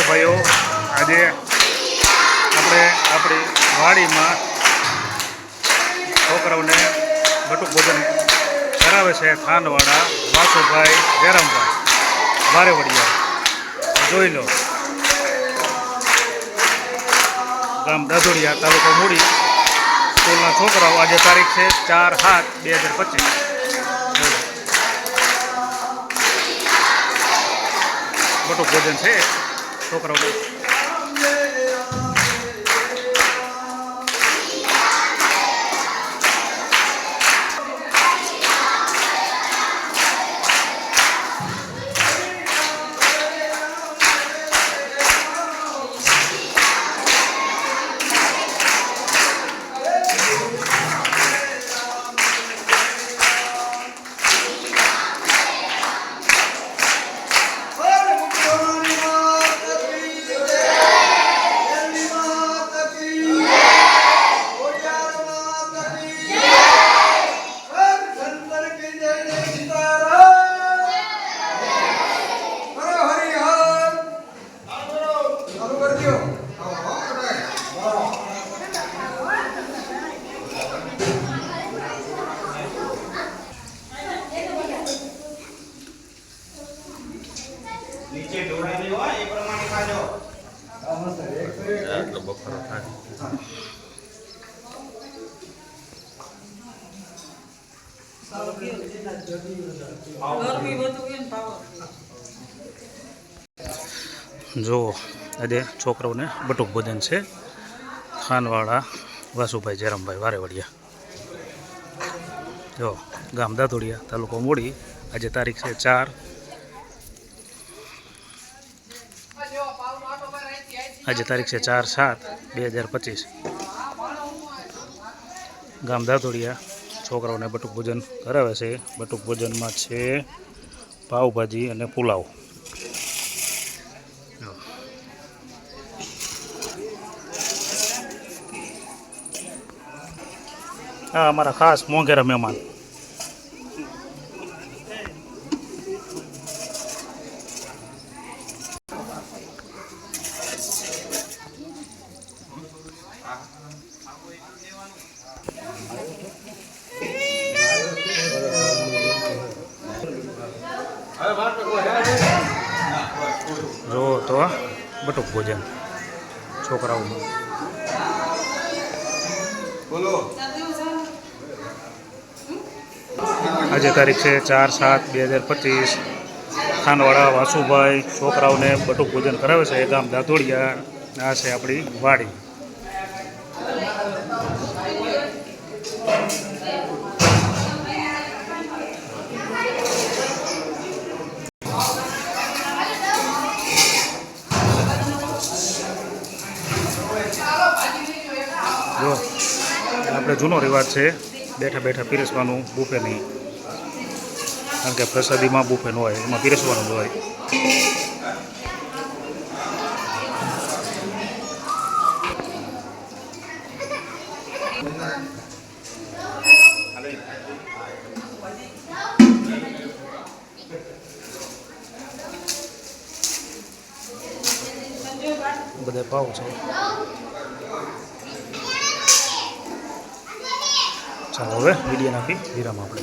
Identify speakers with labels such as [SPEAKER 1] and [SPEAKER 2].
[SPEAKER 1] ભાઈઓ, આજે આપણે આપણી વાડીમાં છોકરાઓને બટુક ભોજન કરાવે છે ખાંડવાળા વાસુભાઈ જયરામભાઈ વારેવડિયા. જોઈ લો, ગામ દાધોડિયા, તાલુકો મૂડી. સ્કૂલના છોકરાઓ. આજે તારીખ છે 4/7/2025. બટુક ભોજન છે છોકરાઓને.
[SPEAKER 2] નીચે ઢોળાની હોય એ પ્રમાણે ખાજો.
[SPEAKER 1] આટલો બફારો થાય. જો આજે છોકરાઓને બટુક ભોજન છે ખાનવાળા વાસુભાઈ જયરામભાઈ વારેવડિયા. જો ગામ દાધોડિયા, તાલુકો મૂડી. આજે તારીખ છે 4. આજે તારીખ છે 4/7/2025. ગામ દાધોડિયા છોકરાઓને બટુક ભોજન કરાવે છે. બટુક ભોજનમાં છે પાવભાજી અને પુલાવ. હા, અમારા ખાસ મોંઘેરા મહેમાન. જો તો બટુક ભોજન છોકરાઓનું. આજે તારીખ છે 4/7/2025. ખાનવાળા વાસુભાઈ છોકરાઓને બટુક ભોજન કરાવે છે ગામ દાધોડિયા. આ છે આપણી વાડી. જો આપણે જૂનો રિવાજ છે બેઠા બેઠા પીરસવાનું, બુફે નહીં. કારણ કે પ્રસાદીમાં બુફે ન હોય, એમાં પીરસવાનું જ હોય. બધા પાવ છે. ચાલો હવે વિડીયો નાખી વિરામ આપણે.